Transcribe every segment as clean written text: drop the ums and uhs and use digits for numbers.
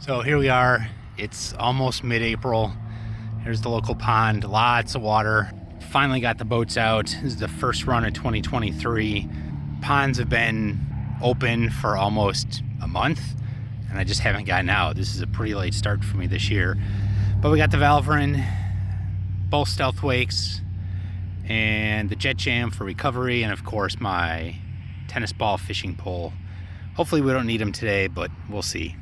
So here we are. It's almost mid-April. Here's the local pond, lots of water. Finally got the boats out. This is the first run of 2023. Ponds have been open for almost a month, and I just haven't gotten out. This is a pretty late start for me this year. But we got the Valvryn, both Stealthwakes, and the Jet Jam for recovery, and of course my tennis ball fishing pole. Hopefully we don't need them today, but we'll see.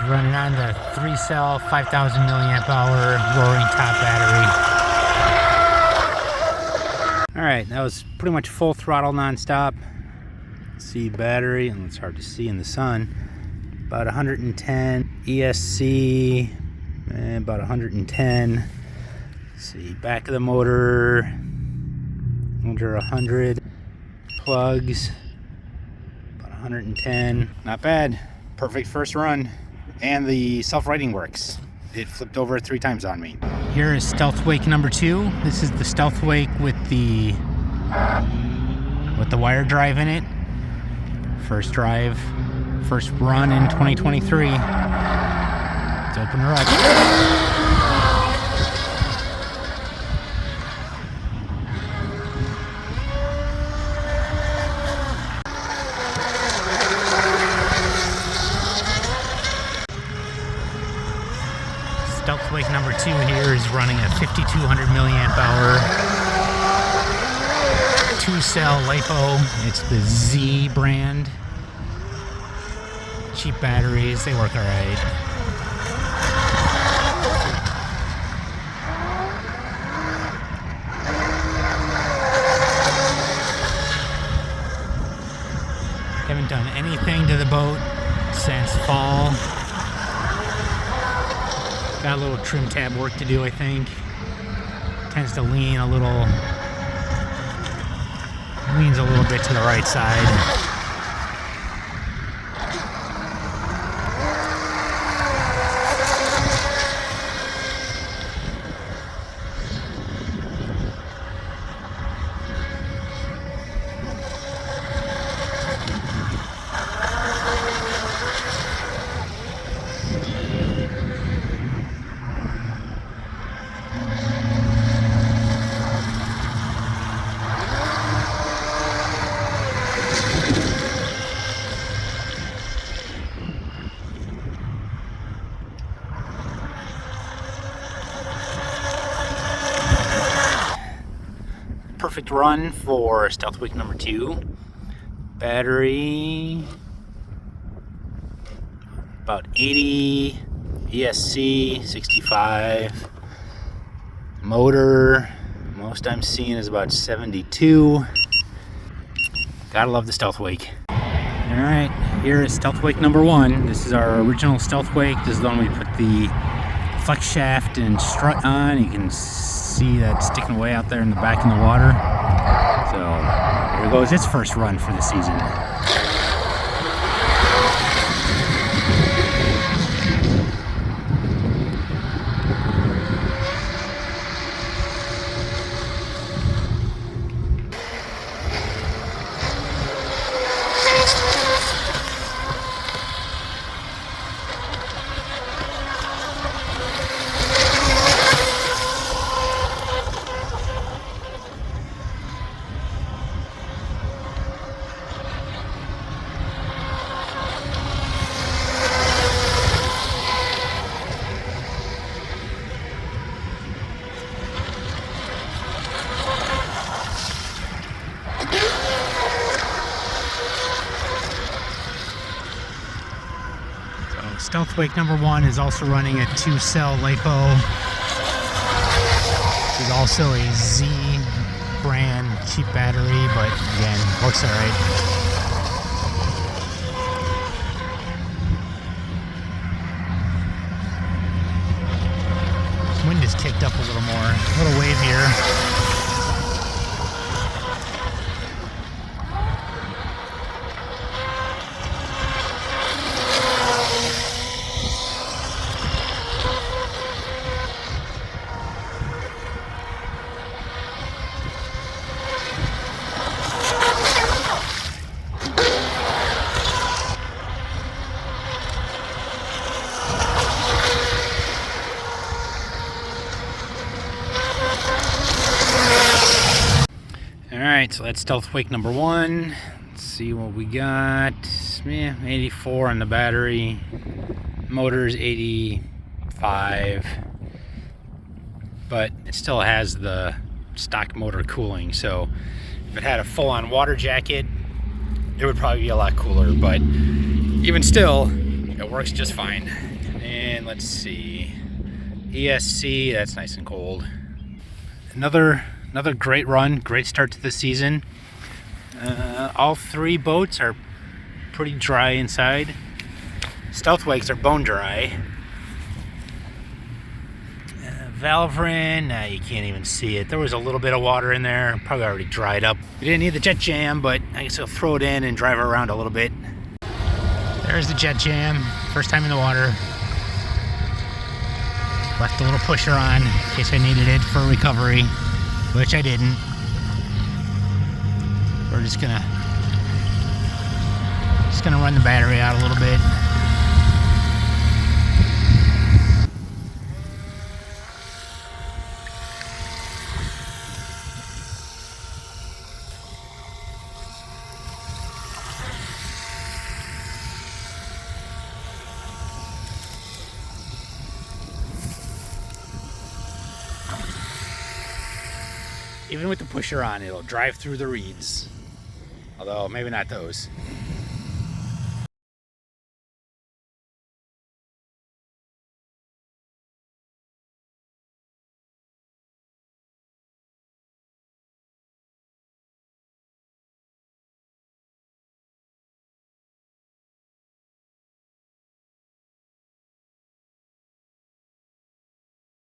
Running on the 3-cell, 5,000 milliamp hour roaring top battery. All right, that was pretty much full throttle nonstop. See battery, and it's hard to see in the sun. About 110 ESC, about 110. See, back of the motor, under 100. Plugs, about 110. Not bad. Perfect first run. And the self-righting works. It flipped over 3 times on me. Here is Stealthwake number 2. This is the Stealthwake with the wire drive in it. First drive, first run in 2023. Let's open her up. Stealthwake number 2 here is running a 5,200 milliamp hour 2-cell LiPo. It's the Z brand. Cheap batteries, they work alright. Haven't done anything to the boat since fall. Got a little trim tab work to do, I think. Tends to leans a little bit to the right side. Perfect run for Stealthwake number 2. Battery about 80, ESC 65. Motor, most I'm seeing is about 72. Gotta love the Stealthwake. Alright, here is Stealthwake number 1. This is our original Stealthwake. This is the one we put the flex shaft and strut on. You can see that sticking away out there in the back in the water. So here goes its first run for the season. Stealthwake #1 is also running a 2-cell LiPo. It's also a Z brand cheap battery, but again, looks alright. Wind is kicked up a little more, a little wave here. Alright, so that's Stealthwake #1. Let's see what we got. 84 on the battery. Motor's 85. But it still has the stock motor cooling, so if it had a full-on water jacket, it would probably be a lot cooler, but even still, it works just fine. And let's see. ESC, that's nice and cold. Another great run, great start to the season. All 3 boats are pretty dry inside. Stealthwakes are bone dry. Valvryn, you can't even see it. There was a little bit of water in there, probably already dried up. We didn't need the Jet Jam, but I guess I'll throw it in and drive it around a little bit. There's the Jet Jam, first time in the water. Left a little pusher on in case I needed it for recovery, which I didn't. We're just gonna run the battery out a little bit. Even with the pusher on, it'll drive through the reeds. Although, maybe not those.